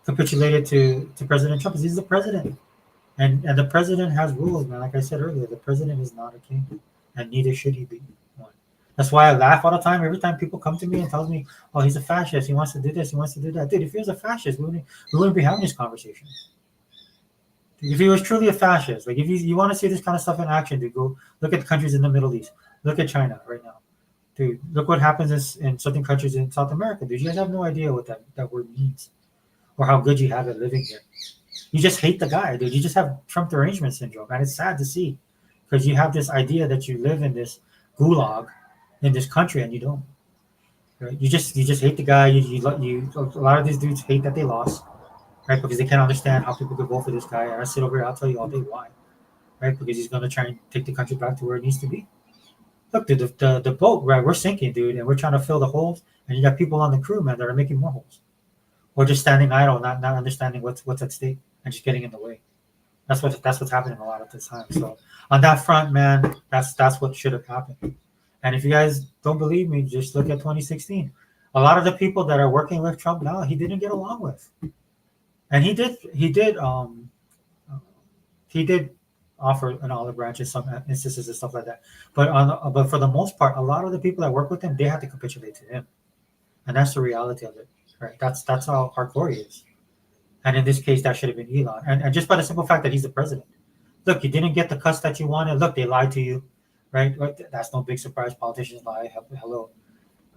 capitulated to President Trump because he's the president. And the president has rules, man. Like I said earlier, the president is not a king, and neither should he be one. That's why I laugh all the time. Every time people come to me and tells me, "Oh, he's a fascist. He wants to do this. He wants to do that." Dude, if he was a fascist, we wouldn't be having this conversation. If he was truly a fascist, like if you want to see this kind of stuff in action, dude, go look at the countries in the Middle East. Look at China right now. Dude, look what happens in certain countries in South America. Dude, you guys have no idea what that word means or how good you have it living here. You just hate the guy, dude. You just have Trump derangement syndrome, and it's sad to see because you have this idea that you live in this gulag in this country, and you don't. Right? You just hate the guy. You a lot of these dudes hate that they lost, right? Because they can't understand how people could vote for this guy. And I sit over here, I'll tell you all day why, right? Because he's gonna try and take the country back to where it needs to be. Look, dude, the boat, right? We're sinking, dude, and we're trying to fill the holes, and you got people on the crew, man, that are making more holes, or just standing idle, not understanding what's at stake, and just getting in the way. That's what's happening a lot of the time. So on that front, man, that's what should have happened. And if you guys don't believe me, just look at 2016. A lot of the people that are working with Trump now, he didn't get along with, and he did offer an olive branch in some instances and stuff like that. But for the most part, a lot of the people that work with him, they had to capitulate to him, and that's the reality of it, right? That's how hardcore he is. And in this case, that should have been Elon. And just by the simple fact that he's the president. Look, you didn't get the cuts that you wanted. Look, they lied to you, right? That's no big surprise. Politicians lie. Hello.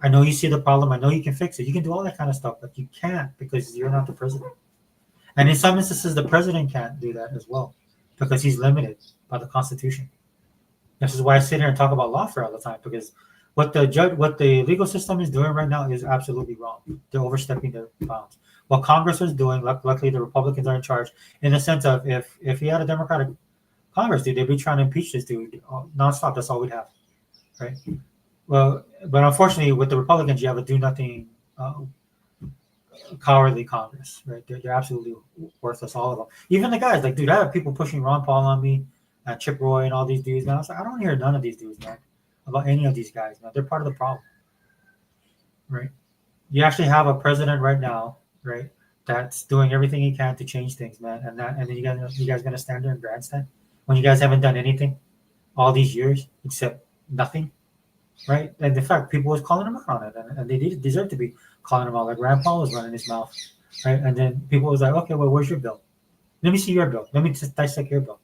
I know you see the problem. I know you can fix it. You can do all that kind of stuff, but you can't because you're not the president. And in some instances, the president can't do that as well because he's limited by the Constitution. This is why I sit here and talk about lawfare all the time because what the legal system is doing right now is absolutely wrong. They're overstepping their bounds. What Congress is doing, luckily the Republicans are in charge, in the sense of if he had a Democratic Congress, dude, they'd be trying to impeach this dude nonstop. That's all we'd have, right? Well, but unfortunately, with the Republicans, you have a do nothing, cowardly Congress, right? They're absolutely worthless, all of them. Even the guys, like, dude, I have people pushing Ron Paul on me, Chip Roy, and all these dudes. Man, I was like, I don't hear none of these dudes, man, about any of these guys. Man, they're part of the problem, right? You actually have a president right now, right, that's doing everything he can to change things, man, and then you guys gonna stand there and grandstand when you guys haven't done anything all these years except nothing, right? And in fact, people was calling him out on it, and they deserve to be calling him out. Like Rand Paul was running his mouth, right? And then people was like, okay, well, where's your bill? Let me see your bill. Let me just dissect your bill.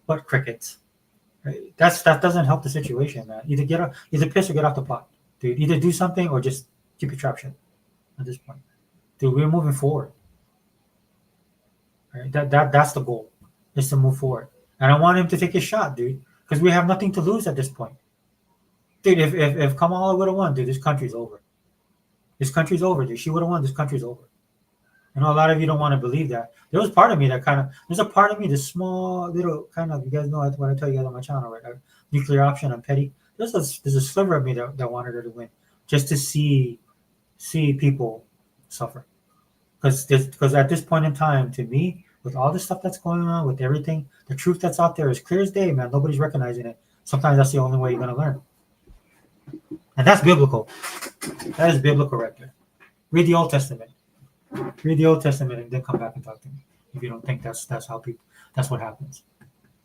What crickets? Right? That doesn't help the situation, man. Either piss or get off the pot, dude. Either do something or just keep your trap shut. At this point, dude, we're moving forward. Right? That's the goal, is to move forward. And I want him to take his shot, dude, because we have nothing to lose at this point, dude. If Kamala would have won, dude, this country's over. This country's over, dude. She would have won. This country's over. I know a lot of you don't want to believe that. There was part of me that there's a part of me, this small little kind of, you guys know what I tell you guys on my channel, right? Nuclear option, I'm petty. There's a sliver of me that wanted her to win, just to see people suffer. Because at this point in time, to me, with all the stuff that's going on, with everything, the truth that's out there is clear as day, man. Nobody's recognizing it. Sometimes that's the only way you're going to learn. And that's biblical. That is biblical right there. Read the Old Testament. Read the Old Testament and then come back and talk to me. If you don't think that's what happens.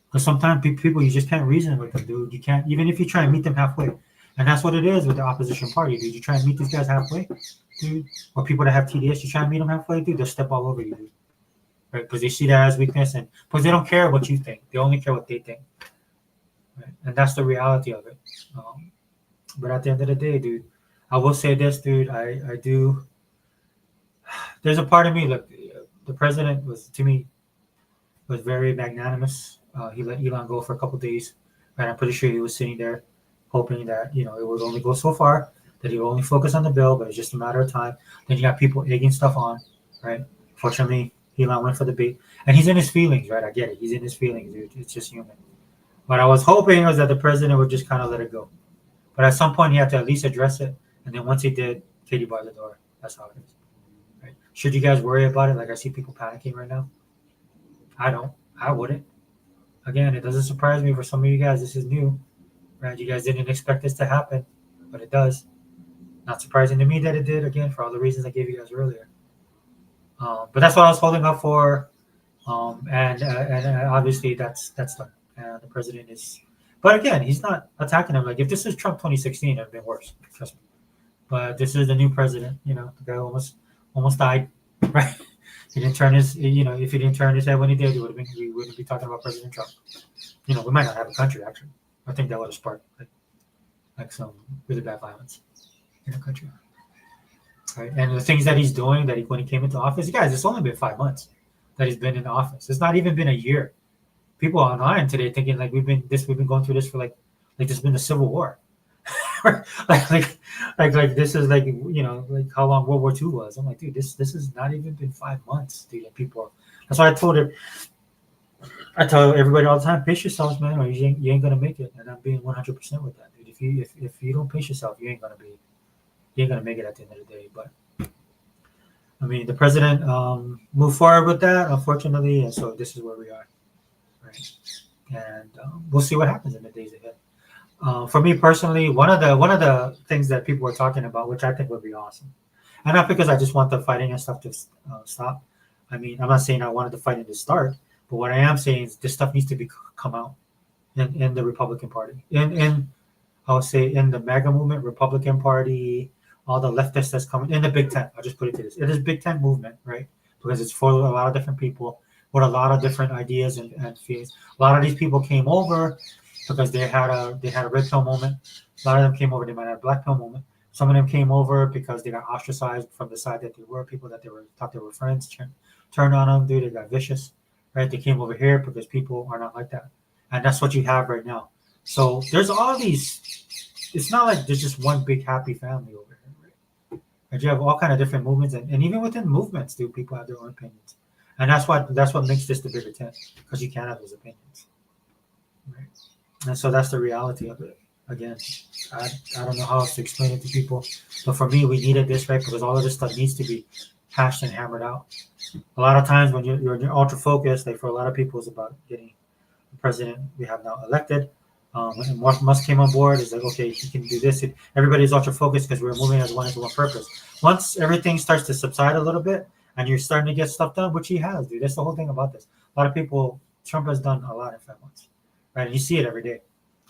Because sometimes people, you just can't reason with them, dude. You can't, even if you try and meet them halfway. And that's what it is with the opposition party, dude. You try and meet these guys halfway, dude. Or people that have TDS, you try and meet them halfway, dude. They'll step all over you, dude. Right? Because they see that as weakness, and because they don't care what you think. They only care what they think. Right? And that's the reality of it. But at the end of the day, dude, I will say this, dude. I do. There's a part of me. Look, the president was, to me, was very magnanimous. He let Elon go for a couple of days, and I'm pretty sure he was sitting there hoping that it would only go so far, that he would only focus on the bill, but it's just a matter of time. Then you got people egging stuff on, right? Fortunately, Elon went for the bait, and he's in his feelings, right? I get it. He's in his feelings, dude. It's just human. What I was hoping was that the president would just kind of let it go. But at some point, he had to at least address it. And then once he did, Katie barred the door. That's how it is. Right? Should you guys worry about it? Like, I see people panicking right now. I don't. I wouldn't. Again, it doesn't surprise me for some of you guys. This is new. Right? You guys didn't expect this to happen, but it does. Not surprising to me that it did, again, for all the reasons I gave you guys earlier. But that's what I was holding up for. And obviously that's done. The president is. But again, he's not attacking him. Like if this is Trump 2016, it'd been worse. Trust me. But this is the new president. The guy almost died, right? He didn't turn his, if he didn't turn his head when he did, we wouldn't be talking about President Trump. We might not have a country actually. I think that would have sparked like some really bad violence in the country. Right? And the things that he's doing, when he came into office, guys, it's only been 5 months that he's been in office. It's not even been a year. People online today thinking like we've been going through this for like this has been a civil war. like this is like how long World War II was. I'm like, dude, this has not even been 5 months, dude. And people, that's why I tell everybody all the time, pace yourselves, man, or you ain't gonna make it. And I'm being 100% with that, dude. If you don't pace yourself, you ain't gonna make it at the end of the day. But I mean, the president moved forward with that, unfortunately, and so this is where we are, right? And we'll see what happens in the days ahead. For me personally, one of the things that people were talking about, which I think would be awesome, and not because I just want the fighting and stuff to stop. I mean, I'm not saying I wanted the fighting to start, but what I am saying is this stuff needs to come out in the Republican Party, in I would say in the MAGA movement, Republican Party, all the leftists that's coming in the Big Tent. I'll just put it to this: it is Big Tent movement, right? Because it's for a lot of different people with a lot of different ideas and feelings. A lot of these people came over because they had a red pill moment. A lot of them came over, they might have a black pill moment. Some of them came over because they got ostracized from the side that they were, people that thought they were friends turned on them, dude. They got vicious, right? They came over here because people are not like that, and that's what you have right now. So there's all these. It's not like there's just one big happy family over here, right? And you have all kind of different movements, and even within movements, dude, people have their own opinions, and that's what makes this the bigger tent, because you can't have those opinions, right? And so that's the reality of it. Again, I don't know how else to explain it to people, but for me, we needed this, right? Because all of this stuff needs to be hashed and hammered out. A lot of times when you're ultra focused, like for a lot of people, it's about getting the president we have now elected. When Musk came on board, it's like, okay, he can do this. Everybody's ultra focused because we're moving as one purpose. Once everything starts to subside a little bit and you're starting to get stuff done, which he has, dude. That's the whole thing about this. A lot of people, Trump has done a lot in 5 months. Right, and you see it every day,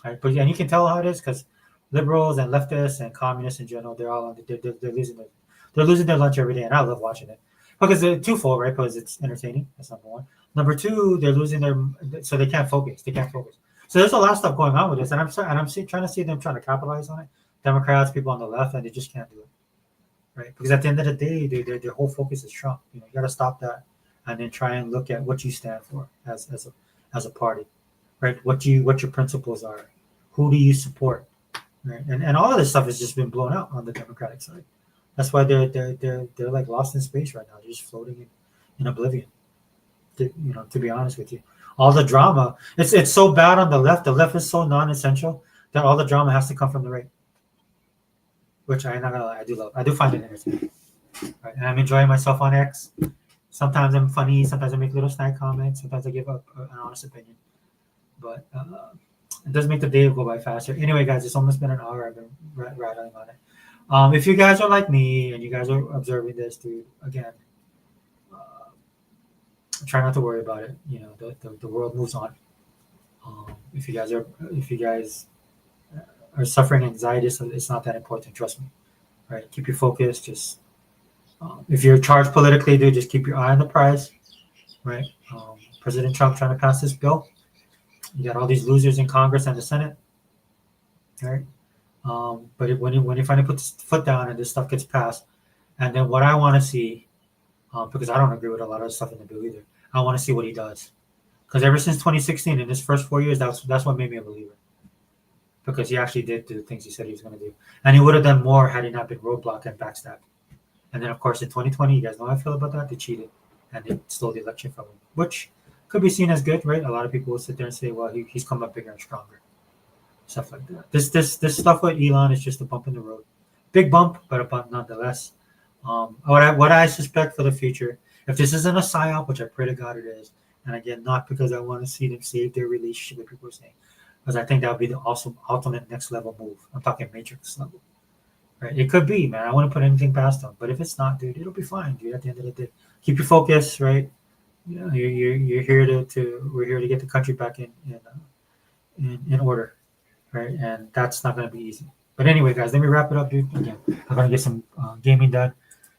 right? But and you can tell how it is because liberals and leftists and communists in general, they're all they're losing their lunch every day, and I love watching it because they're twofold, right? Because it's entertaining. That's number one. Number two, they're losing so they can't focus. So there's a lot of stuff going on with this, and I'm trying to see them trying to capitalize on it. Democrats, people on the left, and they just can't do it, right? Because at the end of the day, their whole focus is Trump. You got to stop that, and then try and look at what you stand for as a party. Right, what your principles are, who do you support, right? And all of this stuff has just been blown out on the Democratic side. That's why they're like lost in space right now. They're just floating in oblivion. To be honest with you, all the drama, it's so bad on the left. The left is so non-essential that all the drama has to come from the right, which I'm not gonna lie, I do love. I do find it entertaining, right? And I'm enjoying myself on X. Sometimes I'm funny. Sometimes I make little snide comments. Sometimes I give up an honest opinion. But it does make the day go by faster. Anyway, guys, it's almost been an hour. I've been rattling on it. If you guys are like me and you guys are observing this, dude, again, try not to worry about it. The world moves on. If you guys are suffering anxiety, so it's not that important. Trust me. Right? Keep your focus. Just if you're charged politically, dude, just keep your eye on the prize. Right? President Trump trying to pass this bill. You got all these losers in Congress and the Senate, right? But when you finally put the foot down and this stuff gets passed, and then what I want to see, because I don't agree with a lot of stuff in the bill either, I want to see what he does. Because ever since 2016, in his first 4 years, that's what made me a believer. Because he actually did do the things he said he was going to do. And he would have done more had he not been roadblocked and backstabbed. And then, of course, in 2020, you guys know how I feel about that. They cheated, and they stole the election from him, which could be seen as good, right? A lot of people will sit there and say, well, he's come up bigger and stronger. Stuff like that. This stuff with Elon is just a bump in the road. Big bump, but a bump nonetheless. What I suspect for the future, if this isn't a psyop, which I pray to God it is, and again, not because I want to see them save their relationship with people are saying, because I think that would be the awesome, ultimate next level move. I'm talking Matrix level. Right? It could be, man. I wouldn't put anything past them. But if it's not, dude, it'll be fine, dude, at the end of the day. Keep your focus, right? You're here we're here to get the country back in order, right? And that's not going to be easy. But anyway, guys, let me wrap it up, dude. Again, I'm going to get some gaming done.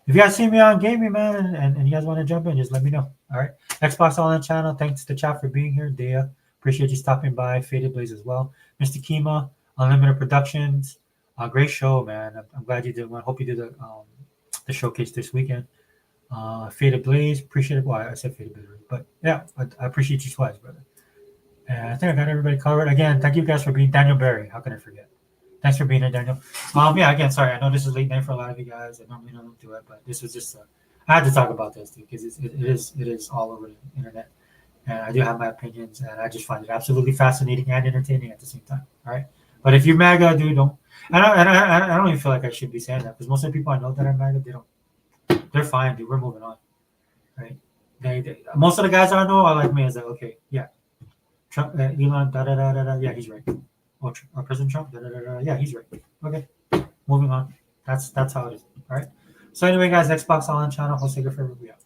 If you guys see me on gaming, man, and you guys want to jump in, just let me know. All right. Xbox Online channel. Thanks to chat for being here. Dea, appreciate you stopping by. Faded Blaze as well. Mr. Kima, Unlimited Productions. Great show, man. I'm glad you did one. Hope you did the showcase this weekend. Faded Blaze, appreciate it. Well, I said Faded Blaze, but yeah, I appreciate you twice, brother. And I think I got everybody covered. Again, thank you guys for being Daniel Berry. How can I forget? Thanks for being here, Daniel. Yeah, again, sorry. I know this is late night for a lot of you guys. I normally don't do it, but this was just I had to talk about this because it is all over the internet, and I do have my opinions, and I just find it absolutely fascinating and entertaining at the same time. All right, but if you're MAGA, dude, don't. I don't even feel like I should be saying that because most of the people I know that are MAGA, they don't. They're fine, dude. We're moving on, right? Most of the guys I know are like me. Is like, okay, yeah, Trump, Elon, da da da da da. Yeah, he's right. Oh, President Trump, da da da da. Yeah, he's right. Okay, moving on. That's how it is. All right. So anyway, guys, Xbox Online channel. Jose Guerrero, we out.